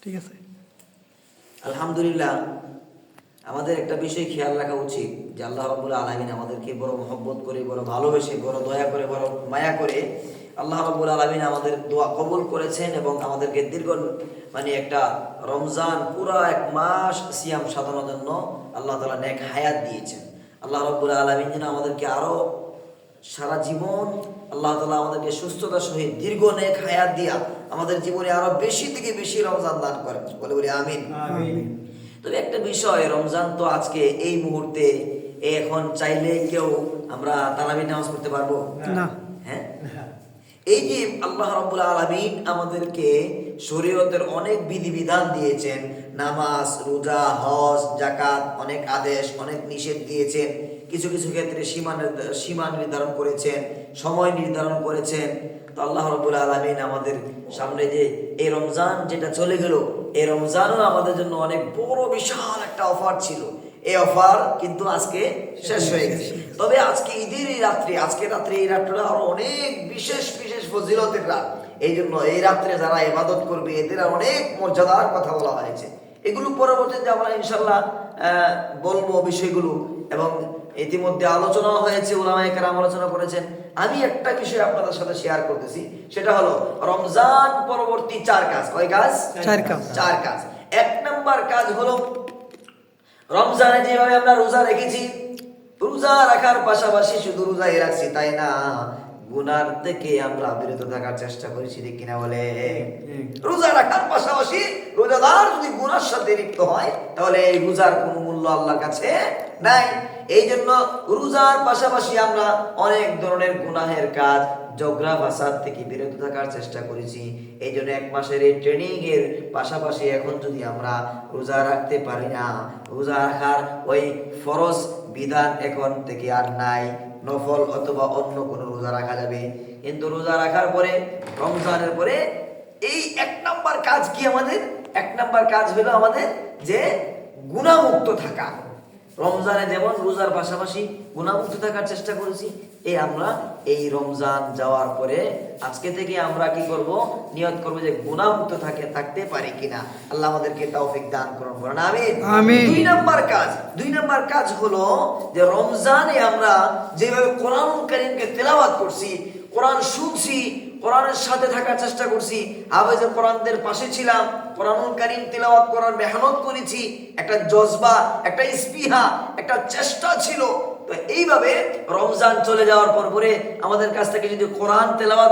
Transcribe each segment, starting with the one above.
ঠিক আছে। আলহামদুলিল্লাহ, আমাদের একটা বিষয় খেয়াল রাখা উচিত যে আল্লাহ রাব্বুল আলামিন আমাদেরকে বড় মহব্বত করে, বড় ভালোবেসে, বড় দয়া করে, বড় মায়া করে আল্লাহ রাব্বুল আলামিন আমাদের দোয়া কবুল করেছেন এবং আমাদেরকে দীর্ঘ একটা রমজান পুরা এক মাস সিয়াম সাধনার জন্য আল্লাহ তাআলা নেক হায়াত দিয়েছেন। আল্লাহ রাব্বুল আলামিন যেন আমাদেরকে আরো সারা জীবন আল্লাহ তাআলা আমাদেরকে সুস্থতার সহিত দীর্ঘ নেক হায়াত দিয়া আমাদের জীবনে আরো বেশি থেকে বেশি রমজান দান করেন, বলে বলি আমিন। তবে একটা বিষয়, রমজান তো আজকে এই মুহূর্তে এখন চাইলে কেউ আমরা তারাবির নামাজ পড়তে পারবো না। হ্যাঁ, এই যে আল্লাহ রাব্বুল আলামিন আমাদেরকে শরীয়তের অনেক বিধিবিধান দিয়েছেন, নামাজ, রোজা, হজ, যাকাত, অনেক আদেশ, অনেক নিষেধ দিয়েছেন, কিছু কিছু ক্ষেত্রে সীমা নির্ধারণ করেছেন, সময় নির্ধারণ করেছেন। তো আল্লাহ রাব্বুল আলামিন আমাদের সামনে যে এই রমজান যেটা চলে গেল, এই রমজানও আমাদের জন্য অনেক বড় বিশাল একটা অফার ছিল। এই অফার কিন্তু আজকে শেষ হয়ে গেছে। তবে আজকে ঈদের এই রাত্রে, আজকে রাত্রে এই রাতটা আরো অনেক বিশেষ বিশেষ ফজিলতের রাত। এই জন্য এই রাত্রে যারা ইবাদত করবে এদের অনেক মর্যাদার কথা বলা হয়েছে। এগুলো পরবর্তীতে আমরা ইনশাল্লাহ বলবো বিষয়গুলো, এবং ইতিমধ্যে আলোচনা হয়েছে, উলামায়ে কেরাম আলোচনা করেছেন। আমি একটা বিষয় আপনাদের সাথে শেয়ার করতেছি, সেটা হলো রমজান পরবর্তী 4 কাজ। কয় কাজ? 4 কাজ। 1 নাম্বার কাজ হলো, রমজানে যেভাবে আমরা রোজা রেখেছি, রোজা রাখার পাশাপাশি শুধু রোজাই রাখছি তাই না, গুনার থেকে আমরা বিরত থাকার চেষ্টা করেছি, ঠিক কিনা বলে? রোজা রাখার পাশাপাশি রোজাদার যদি গুনার সাথে লিপ্ত হয় তাহলে এই রোজার কোনো মূল্য আল্লাহর কাছে নাই। এই জন্য রোজার পাশাপাশি আমরা অনেক ধরনের গুনাহের কাজ, ঝগড়া ফাসাদ থেকে বিরত থাকার চেষ্টা করেছি। এই জন্য 1 মাসের এই ট্রেনিং এর পাশাপাশি এখন যদি আমরা রোজা রাখতে পারি না, রোজা রাখার ওই ফরজ বিধান এখন থেকে আর নাই, নফল অথবা অন্য কোনো রোজা রাখা যাবে। কিন্তু রোজা রাখার পরে, রমজানের পরে এই 1 নাম্বার কাজ কি আমাদের? 1 নাম্বার কাজ হলো আমাদের যে গুনাহমুক্ত থাকা। রমজানে যেমন রোজার পাশাপাশি গুনাহমুক্ত থাকার চেষ্টা করেছি, আমরা এই রমজান যাওয়ার পরে আজকে থেকে আমরা কি করব? নিয়ত করব যে গুনাহমুক্ত থাকতে পারি কিনা। আল্লাহ আমাদেরকে তৌফিক দান করুন, বলেন আমিন। 2 নাম্বার কাজ হলো যে রমজানে আমরা যেভাবে কোরআনুল কারীমকে তেলাওয়াত করছি, কোরআন শুনছি, কোরআনের সাথে থাকার চেষ্টা করছি, হাফেজে কোরআনদের পাশে ছিলাম, কোরআনুল কারীম তেলাওয়াত করার মেহনত করেছি, একটা জজবা, একটা স্পৃহা, একটা চেষ্টা ছিল। তো এইভাবে রমজান চলে যাওয়ার পরে আমাদের কাছ থেকে যদি কোরআন তেলাওয়াত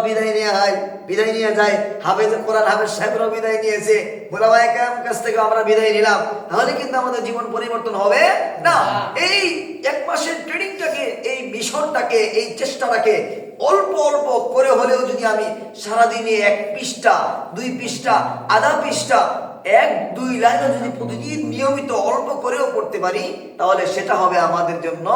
বিদায় নিয়ে যায়, হাফেজে কোরআন হাফেজ সাহেবরাও বিদায় নিয়েছে, উলামায়ে কেরাম কাছ থেকে আমরা বিদায় নিলাম, তাহলে কিন্তু আমাদের জীবন পরিবর্তন হবে না। এই 1 মাসের ট্রেনিংটাকে, এই মিশনটাকে, এই চেষ্টাটাকে অল্প অল্প করে হলেও যদি আমি সারাদিনে 1 পৃষ্ঠা, 2 পৃষ্ঠা, আধা পৃষ্ঠা, 1-2 লাইনও যদি প্রতিদিন নিয়মিত অল্প করেও পড়তে পারি, তাহলে সেটা হবে আমাদের জন্য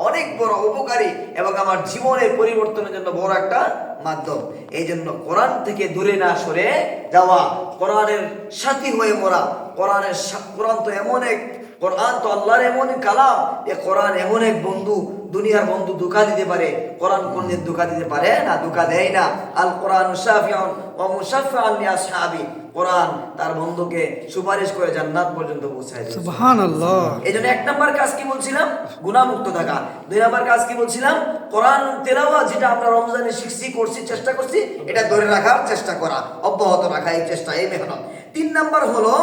অনেক বড় উপকারী এবং আমার জীবনের পরিবর্তনের জন্য বড় একটা মাধ্যম। এই জন্য কোরআন থেকে দূরে না সরে যাওয়া, কোরআনের সাথী হয়ে মরা। কোরআন তো আল্লাহর এমন কালাম, এ কোরআন এমন এক বন্ধু, দুনিয়ার বন্ধু ধোঁকা দিতে পারে, কোরআন কোনদিন ধোঁকা দিতে পারে না, ধোঁকা দেয় না। আল কোরআন শাফিউন ওয়া মুশাফফিউন লি আসহাবি, কোরআন তার বন্ধুকে সুপারিশ করে জান্নাত পর্যন্ত পৌঁছায় দেয়। সুবহানাল্লাহ। এইজন্য 1 নাম্বার কাজ কি বলছিলাম? গুনাহমুক্ত থাকা। 2 নাম্বার কাজ কি বলছিলাম? কোরআন তেলাওয়াত যেটা আমরা রমজানে শিখছি, করছি, চেষ্টা করছি, এটা ধরে রাখার চেষ্টা করা, অব্যাহত রাখা, এই চেষ্টা, এই মেহনত। 3 নাম্বার হলো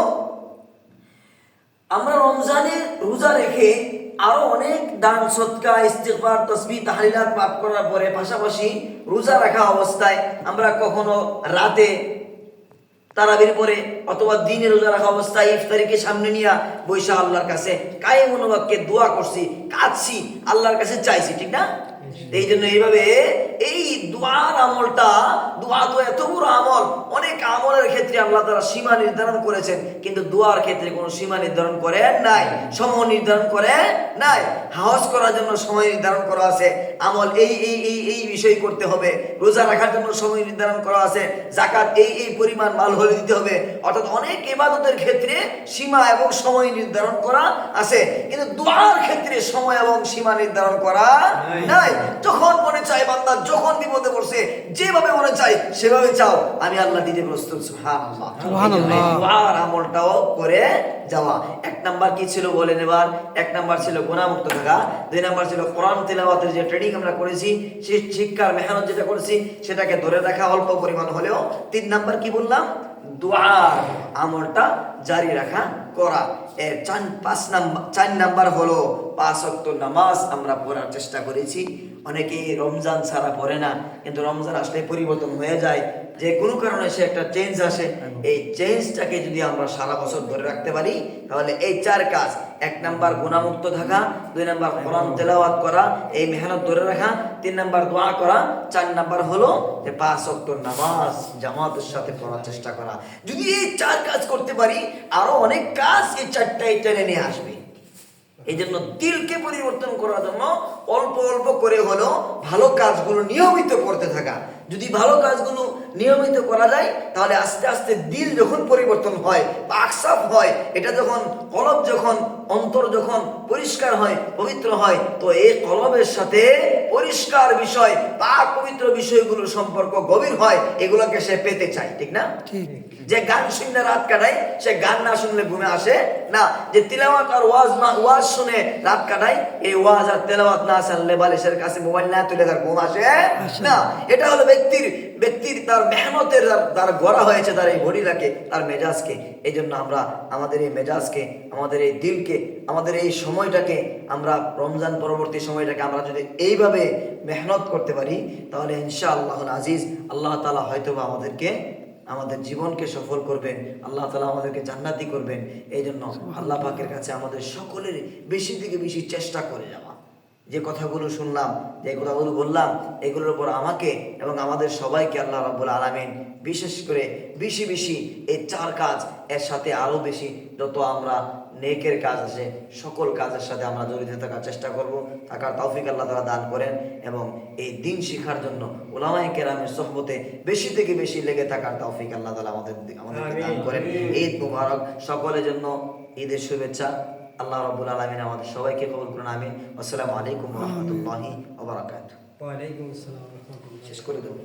আমরা রমজানে রোজা রেখে আরো অনেক দান, সদকা, ইস্তিগফার, তাসবিহ, তাহলিলাত পাঠ করার পরে পাশাপাশি রোজা রাখা অবস্থায় আমরা কখনো রাতে তারাবির পরে অথবা দিনে রোজা রাখা অবস্থায় ইফতারিকে সামনে নিয়ে বৈশা আল্লাহর কাছে কায়েম অনুবাদকে দোয়া করছি, কাঁদছি, আল্লাহর কাছে চাইছি, ঠিক না? এই জন্য এইভাবে এই দোয়ার আমলটা, দোয়া তো এত বড় আমল, অনেক আমলের ক্ষেত্রে আল্লাহ তাআলা সীমা নির্ধারণ করেছেন, কিন্তু দোয়ার ক্ষেত্রে কোনো সীমা নির্ধারণ করে নাই, সময় নির্ধারণ করে নাই। হজ করার জন্য সময় নির্ধারণ করা আছে, আমল এই বিষয় করতে হবে, রোজা রাখার জন্য সময় নির্ধারণ করা আছে, যাকাত এই পরিমাণ মাল হলে দিতে হবে। অর্থাৎ অনেক ইবাদতের ক্ষেত্রে সীমা এবং সময় নির্ধারণ করা আছে, কিন্তু দোয়ার ক্ষেত্রে সময় এবং সীমা নির্ধারণ করা নাই। যখন মনে চায় বান্দা যখন বিপদে পড়ছে যেভাবে মনে চায় সেভাবে চাও, আমি আল্লাহ দিতে প্রস্তুত। সুবহানাল্লাহ। সুবহানাল্লাহ। দোয়ার আমলটাও করে যাওয়া। এক নাম্বার কি ছিল বলেন এবার? এক নাম্বার ছিল গুনাহমুক্ত থাকা, দুই নাম্বার ছিল কোরআন তেলাওয়াতের যে ট্রেনিং আমরা করেছি, সেই শিক্ষার মেহনত যেটা করেছি সেটাকে ধরে রাখা অল্প পরিমাণ হলেও। তিন নাম্বার কি বললাম? দোয়ার আমলটা জারি রাখা করা। এর চার নাম্বার হলো 5 ওয়াক্ত নামাজ আমরা পড়ার চেষ্টা করেছি। অনেকেই রমজান ছাড়া পড়ে না, কিন্তু রমজান আসলে পরিবর্তন হয়ে যায়, যে কোনো কারণে সে একটা চেঞ্জ আসে। এই চেঞ্জটাকে যদি আমরা সারা বছর ধরে রাখতে পারি তাহলে এই 4 কাজ, এক নাম্বার গুনাহমুক্ত থাকা, দুই নাম্বার কোরআন তেলাওয়াত করা, এই মেহনত ধরে রাখা, তিন নাম্বার দোয়া করা, 4 নাম্বার হলো যে 5 ওয়াক্ত নামাজ জামাতের সাথে পড়ার চেষ্টা করা। যদি এই 4 কাজ করতে পারি আরো অনেক কাজ এই 4টাই টেনে নিয়ে আসবে। এই জন্য দিলকে পরিবর্তন করার জন্য অল্প অল্প করে হলেও ভালো কাজগুলো নিয়মিত করতে থাকা। যদি ভালো কাজগুলো নিয়মিত করা যায় তাহলে আস্তে আস্তে দিল যখন পরিবর্তন হয়, পাক সাফ হয়, এটা যখন কলব, যখন অন্তর যখন পরিষ্কার হয়, পবিত্র হয়, তো এই কলবের সাথে পরিষ্কার বিষয়, পাক পবিত্র বিষয়গুলোর সম্পর্ক গভীর হয়, এগুলোকে সে পেতে চায়। ঠিক না? ঠিক। যে গান শুনে রাত কাটায় সে গান না শুনলে ঘুমে আসে না। যে তিলাওয়াত আর ওয়াজ শুনে রাত কাটায়, এই ওয়াজ আর তেলাওয়াত না শুনলে বালিশের কাছে মোবাইল না তুলে তার ঘুম আসে না। এটা হলো ব্যক্তির তার মেহনতের তার গড়া হয়েছে তার এই বডিটাকে, তার মেজাজকে। এই জন্য আমরা আমাদের এই মেজাজকে, আমাদের এই দিলকে, আমাদের এই সময়টাকে, আমরা রমজান পরবর্তী সময়টাকে আমরা যদি এইভাবে মেহনত করতে পারি তাহলে ইনশাআল্লাহ আজিজ আল্লাহ তাআলা হয়তোবা আমাদের জীবনকে সফল করবেন, আল্লাহ তাআলা আমাদেরকে জান্নাতি করবেন। এই জন্য আল্লাহ পাকের কাছে আমাদের সকলের বেশি থেকে বেশি চেষ্টা করে যাওয়া। যে কথাগুলো শুনলাম, যে কথাগুলো বললাম, এগুলোর উপর আমাকে এবং আমাদের সবাইকে আল্লাহ রাব্বুল আলামিন বিশেষ করে বেশি বেশি এই 4 কাজ, এর সাথে আরো বেশি যত আমরা নেকের কাজ আছে সকল কাজের সাথে আমরা জড়িত থাকার চেষ্টা করব, থাকার তৌফিক আল্লাহ তাআলা দান করেন। এবং এই দিন শিখার জন্য উলামায়ে কেরামের সোহবতে বেশি থেকে বেশি লেগে থাকার তৌফিক আল্লাহ তাআলা আমাদেরকে দান করেন। ঈদ মুবারক, সকলের জন্য ঈদের শুভেচ্ছা। আল্লাহ রাব্বুল আলামিন আমাদের সবাইকে কবুল করুন, আমিন। আসসালামু আলাইকুম ওয়া রাহমাতুল্লাহি ওয়া বারাকাতুহু। ওয়া আলাইকুম আসসালাম ওয়া রাহমাতুল্লাহ। শেষ করে দেব।